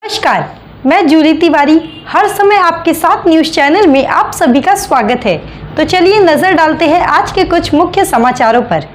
नमस्कार, मैं जूली तिवारी हर समय आपके साथ न्यूज चैनल में आप सभी का स्वागत है। तो चलिए नजर डालते हैं आज के कुछ मुख्य समाचारों पर।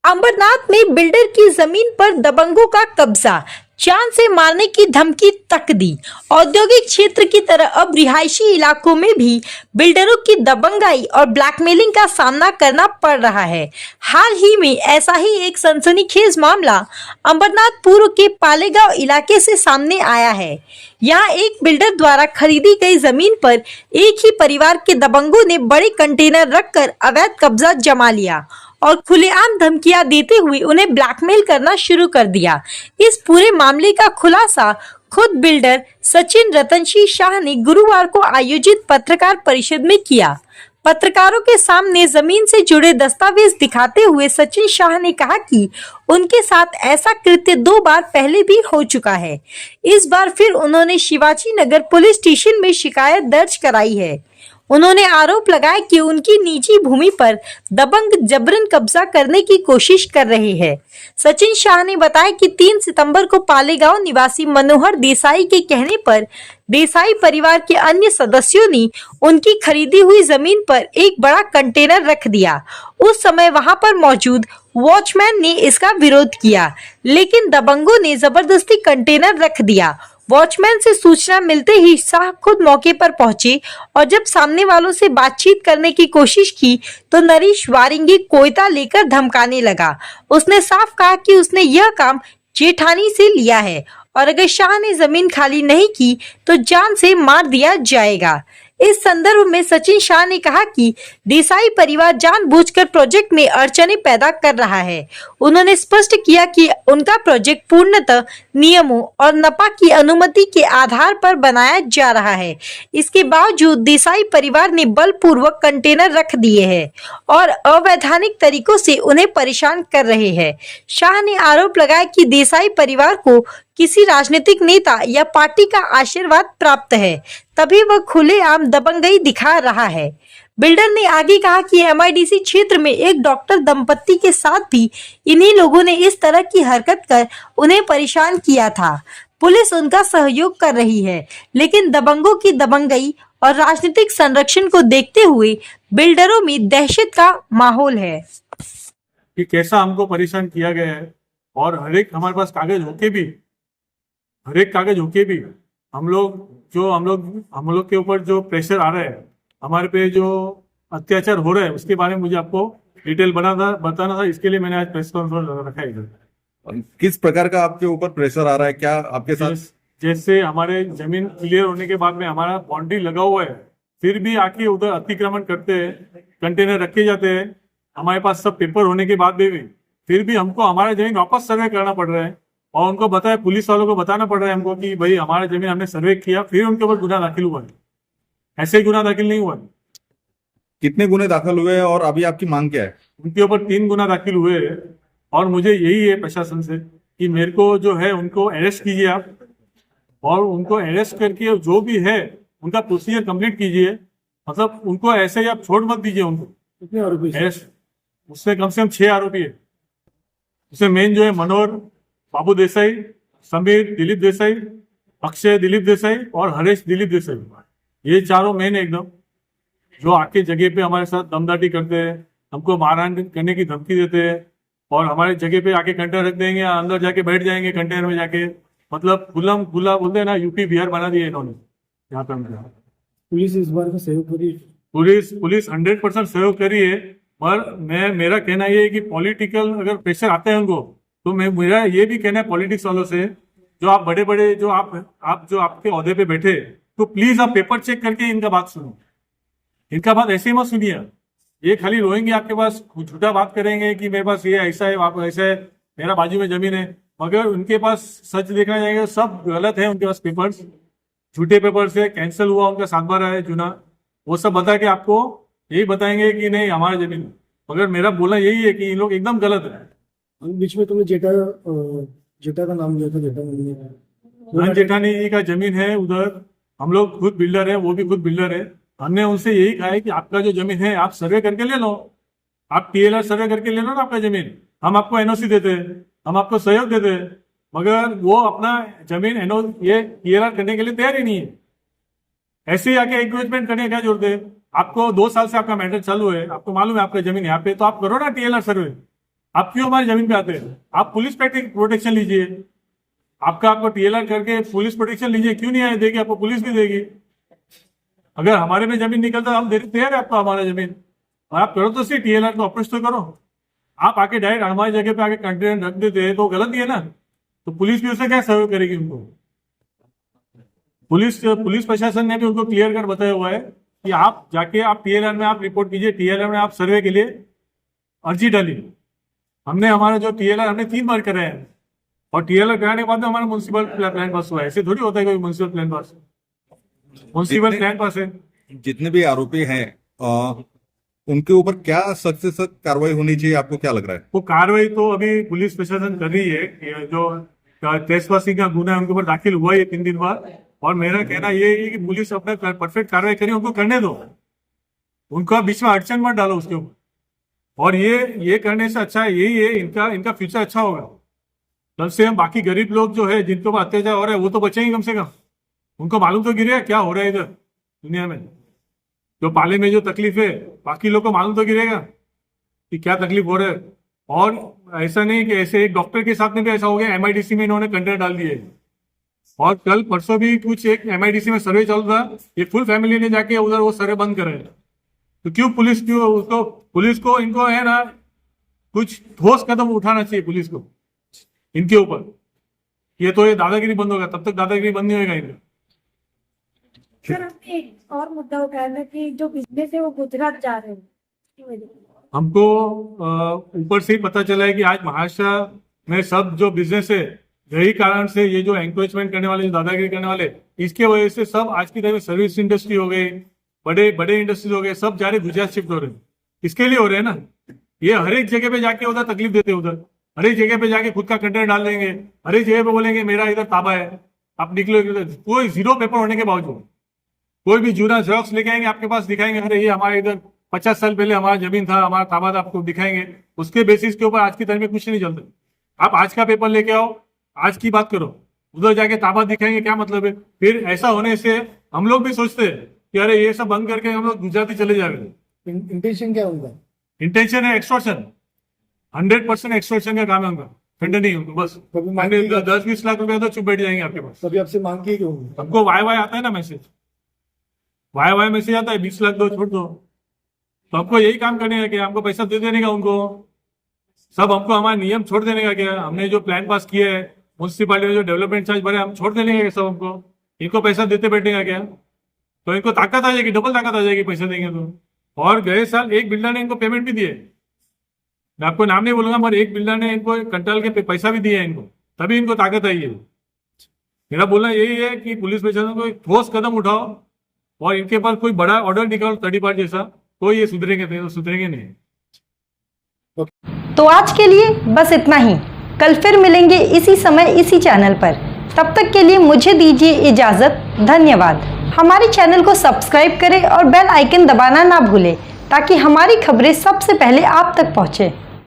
अंबरनाथ में बिल्डर की जमीन पर दबंगों का कब्जा, जान से मारने की धमकी तक दी। औद्योगिक क्षेत्र की तरह अब रिहायशी इलाकों में भी बिल्डरों की दबंगाई और ब्लैकमेलिंग का सामना करना पड़ रहा है। हाल ही में ऐसा ही एक सनसनीखेज मामला अंबरनाथ पूर्व के पालेगांव इलाके से सामने आया है। यहाँ एक बिल्डर द्वारा खरीदी गई जमीन पर एक ही परिवार के दबंगों ने बड़े कंटेनर रखकर अवैध कब्जा जमा लिया और खुलेआम धमकियां देते हुए उन्हें ब्लैकमेल करना शुरू कर दिया। इस पूरे मामले का खुलासा खुद बिल्डर सचिन रतनशी शाह ने गुरुवार को आयोजित पत्रकार परिषद में किया। पत्रकारों के सामने जमीन से जुड़े दस्तावेज दिखाते हुए सचिन शाह ने कहा कि उनके साथ ऐसा कृत्य 2 बार पहले भी हो चुका है। इस बार फिर उन्होंने शिवाजी नगर पुलिस स्टेशन में शिकायत दर्ज कराई है। उन्होंने आरोप लगाया कि उनकी निजी भूमि पर दबंग जबरन कब्जा करने की कोशिश कर रहे हैं। सचिन शाह ने बताया कि 3 सितंबर को पालेगांव निवासी मनोहर देसाई के कहने पर देसाई परिवार के अन्य सदस्यों ने उनकी खरीदी हुई जमीन पर एक बड़ा कंटेनर रख दिया। उस समय वहां पर मौजूद वॉचमैन ने इसका विरोध किया, लेकिन दबंगों ने जबरदस्ती कंटेनर रख दिया। वॉचमैन से सूचना मिलते ही शाह खुद मौके पर पहुंचे और जब सामने वालों से बातचीत करने की कोशिश की तो नरेश वारिंगी कोयता लेकर धमकाने लगा। उसने साफ कहा कि उसने यह काम जेठानी से लिया है और अगर शाह ने जमीन खाली नहीं की तो जान से मार दिया जाएगा। इस संदर्भ में सचिन शाह ने कहा कि देसाई परिवार जानबूझकर प्रोजेक्ट में अड़चनें पैदा कर रहा है। उन्होंने स्पष्ट किया कि उनका प्रोजेक्ट पूर्णतः नियमों और नपा की अनुमति के आधार पर बनाया जा रहा है। इसके बावजूद देसाई परिवार ने बलपूर्वक कंटेनर रख दिए हैं और अवैधानिक तरीकों से उन्हें परेशान कर रहे हैं। शाह ने आरोप लगाया कि देसाई परिवार को किसी राजनीतिक नेता या पार्टी का आशीर्वाद प्राप्त है, तभी वह खुलेआम दबंगई दिखा रहा है। बिल्डर ने आगे कहा कि एमआईडीसी क्षेत्र में एक डॉक्टर दंपत्ति के साथ भी इन्हीं लोगों ने इस तरह की हरकत कर उन्हें परेशान किया था। पुलिस उनका सहयोग कर रही है, लेकिन दबंगों की दबंगई और राजनीतिक संरक्षण को देखते हुए बिल्डरों में दहशत का माहौल है कि कैसा हमको परेशान किया गया है। और हर एक हमारे पास कागज होके भी हम लोग के ऊपर जो प्रेशर आ रहा है, हमारे पे जो अत्याचार हो रहा है, उसके बारे में मुझे आपको डिटेल बताना था। इसके लिए मैंने आज प्रेस कॉन्फ्रेंस रखा है इधर। किस प्रकार का आपके ऊपर प्रेशर आ रहा है, क्या आपके साथ? जैसे हमारे जमीन क्लियर होने के बाद में हमारा बाउंड्री लगा हुआ है, फिर भी आके उधर अतिक्रमण करते हैं, कंटेनर रखे जाते हैं। हमारे पास सब पेपर होने के बाद भी फिर भी हमको हमारा जमीन वापस सर्वे करना पड़ रहा है और उनको बताया, पुलिस वालों को बताना पड़ रहा है हमको कि भाई हमारा जमीन हमने सर्वे किया, फिर उनके ऊपर गुना दाखिल हुआ है। ऐसे ही गुना दाखिल नहीं हुआ है। कितने गुने दाखिल हुए हैं और अभी आपकी मांग क्या है? उनके ऊपर 3 गुना दाखिल हुए हैं और मुझे यही है प्रशासन से कि मेरे को जो है उनको अरेस्ट कीजिए आप, और उनको अरेस्ट करके जो भी है उनका प्रोसीजर कंप्लीट कीजिए। मतलब उनको ऐसे ही आप छोड़ मत दीजिए उनको। कितने आरोपी? उसमें कम से कम 6 आरोपी है। उसमें मेन जो है मनोहर बाबू देसाई, समीर दिलीप देसाई, अक्षय दिलीप देसाई और हरेश दिलीप देसाई, ये चारों मेन एकदम जो आके जगह पे हमारे साथ दमदाटी करते हैं, हमको मारहान करने की धमकी देते हैं और हमारे जगह पे आके कंटेनर रख देंगे, अंदर जाके बैठ जाएंगे कंटेनर में जाके। मतलब खुला बोलते हैं ना, यूपी बिहार बना दिया इन्होंने यहाँ पे। पुलिस इस बार का सहयोग करी? पुलिस 100% सहयोग करी है, पर मेरा कहना ये है कि पॉलिटिकल अगर प्रेशर आता है उनको, तो मेरा ये भी कहना है पॉलिटिक्स वालों से, जो आप बड़े जो आप जो आपके ओहदे पे बैठे, तो प्लीज आप पेपर चेक करके इनका बात सुनो। इनका बात ऐसे ही मत सुनिए। ये खाली रोएंगे आपके पास, झूठा बात करेंगे कि मेरे पास ये ऐसा है, आप ऐसा है, मेरा बाजू में जमीन है, मगर उनके पास सच देखना जाएगा सब गलत है। उनके पास पेपर्स, झूठे पेपर से कैंसिल हुआ उनका 7 बार है चुना, वो सब बता के आपको यही बताएंगे कि नहीं हमारा जमीन। मगर मेरा बोलना यही है कि इन लोग एकदम गलत है। बीच में तुमने जेठा का नाम लिया था, जेठा जेठानी जी का जमीन है उधर। हम लोग खुद बिल्डर है, वो भी खुद बिल्डर है। हमने उनसे यही कहा है कि आपका जो जमीन है आप सर्वे करके ले लो, आप TLR सर्वे करके ले लो ना आपका जमीन, हम आपको NOC देते हैं, हम आपको सहयोग देते हैं। मगर वो अपना जमीन ये क्लियर करने के लिए तैयार ही नहीं है। ऐसे ही आके एंक्रोचमेंट करने की क्या जरूरत है? आपको 2 साल से आपका मैटर चालू है, आपको मालूम है आपका जमीन यहाँ पे, तो आप करो ना TLR सर्वे। आप क्यों हमारी जमीन पे आते हैं? आप पुलिस प्रोटेक्शन लीजिए, आपको TLR करके पुलिस प्रोटेक्शन लीजिए, क्यों नहीं आए? देगी आपको, पुलिस भी देगी। अगर हमारे में जमीन निकलता हम देते तैयार है आपको हमारा जमीन, और आप करो तो सही, TLR को अप्रोच तो करो। आप आके डायरेक्ट हमारी जगह पे आके कंटेनर रख देते हैं तो गलत ही है ना। तो पुलिस भी उसे क्या सर्वे करेगी उनको? पुलिस प्रशासन ने भी उनको क्लियर कर बताया हुआ है कि आप जाके आप TLR में आप रिपोर्ट कीजिए, TLR में आप सर्वे के लिए अर्जी डाली। हमने हमारा जो TLR हमने 3 बार कराया है, और TLR कराने के बाद में हमारा म्युनिसिपल प्लान पास हुआ है। ऐसे थोड़ी होता है कोई municipal plan pass, municipal plan pass है। जितने भी आरोपी हैं उनके ऊपर क्या सख्त से सख्त कार्रवाई होनी चाहिए, आपको क्या लग रहा है? वो कार्रवाई तो अभी पुलिस प्रशासन कर रही है। ये जो ट्रेसपासिंग का गुना है उनके ऊपर दाखिल हुआ है 3 दिन बाद, और मेरा कहना ये है कि पुलिस अपना परफेक्ट कार्रवाई करे, उनको करने दो, उनका बीच में अड़चन मत डालो उसके ऊपर। और ये करने से अच्छा यही है, इनका फ्यूचर अच्छा होगा। कम से कम बाकी गरीब लोग जो है जिनके ऊपर अत्याचार हो रहा है वो तो बचेंगे कम से कम। उनको मालूम तो गिरेगा क्या हो रहा है इधर दुनिया में, जो पाले में जो तकलीफ है, बाकी लोग को मालूम तो गिरेगा कि क्या तकलीफ हो रहा है। और ऐसा नहीं कि ऐसे एक डॉक्टर के साथ में भी ऐसा हो गया, MIDC में इन्होंने कंटेनर डाल दिए, और कल परसों भी कुछ एक MIDC में सर्वे चल रहा, ये फुल फैमिली ने जाके उधर वो सर्वे बंद करे। तो क्यों पुलिस को इनको है ना कुछ ठोस कदम उठाना चाहिए पुलिस को इनके ऊपर। ये तो ये दादागिरी बंद होगा, तब तक दादागिरी बंद नहीं होगा इनका। सर, हमने एक और मुद्दा उठाया था कि जो बिजनेस है वो गुजरात जा रहे हैं, इसकी वजह से। हमको ऊपर से ही पता चला है कि आज महाराष्ट्र में सब जो बिजनेस है, यही कारण से ये जो एंक्रोचमेंट करने वाले, जो दादागिरी करने वाले, इसके वजह से सब आज की टाइम में सर्विस इंडस्ट्री हो गई, बड़े इंडस्ट्रीज हो गए, सब जा रहे गुजरात शिफ्ट हो रहे हैं। इसके लिए हो रहे हैं ना, ये हर एक जगह पे जाके उधर तकलीफ देते हैं, उधर हर एक जगह पे जाके खुद का कंटेनर डाल देंगे, हर एक जगह पे बोलेंगे मेरा इधर ताबा है, आप निकलो। कोई 0 पेपर होने के बावजूद कोई भी जूना जेरॉक्स लेके आएंगे आपके पास, दिखाएंगे अरे ये हमारे इधर 50 साल पहले हमारा जमीन था, हमारा ताबा था, आपको दिखाएंगे। उसके बेसिस के ऊपर आज की तारीख में कुछ नहीं चलता। आप आज का पेपर लेके आओ, आज की बात करो, उधर जाके ताबा दिखाएंगे, क्या मतलब है? फिर ऐसा होने से हम लोग भी सोचते हैं कि अरे ये सब बंद करके हम लोग गुजराती चले जाएंगे। इंटेंशन क्या होगा? इंटेंशन है एक्सटॉर्शन, 100% एक्सटॉर्शन का काम है उनका, ठंडे नहीं उनको बस। कभी मांगी 10-20 लाख रुपया तो चुप बैठ जाएंगे आपके पास। कभी आपसे मांग की क्यों? हमको वाई आता है ना मैसेज, वाई मैसेज आता है 20 लाख दो, छोड़ दो। तो हमको यही काम करने का क्या? हमको पैसा दे देने का उनको, सब हमको हमारा नियम छोड़ देने का क्या? हमने जो प्लान पास किया है, म्यूनसिपालिटी में जो डेवलपमेंट चार्ज भरे, हम छोड़ देने का सब हमको, इनको पैसा देते बैठने का क्या? तो इनको ताकत आ जाएगी, डबल ताकत आ जाएगी पैसा देंगे तो। और गए साल एक बिल्डर ने इनको पेमेंट भी दिए, मैं आपको नाम नहीं बोलूंगा, मगर एक बिल्डर ने इनको कंट्रोल के पैसा भी दिया है इनको, तभी इनको ताकत आई है। मेरा बोलना यही है कि पुलिस प्रशासन को एक ठोस कदम उठाओ, और इनके पास कोई बड़ा ऑर्डर निकालो 30 पार्ट जैसा, तो ये सुधरेंगे नहीं। तो आज के लिए बस इतना ही। कल फिर मिलेंगे इसी समय इसी चैनल पर। तब तक के लिए मुझे दीजिए इजाज़त। धन्यवाद। हमारे चैनल को सब्सक्राइब करें और बेल आइकन दबाना ना भूलें, ताकि हमारी खबरें सबसे पहले आप तक पहुँचें।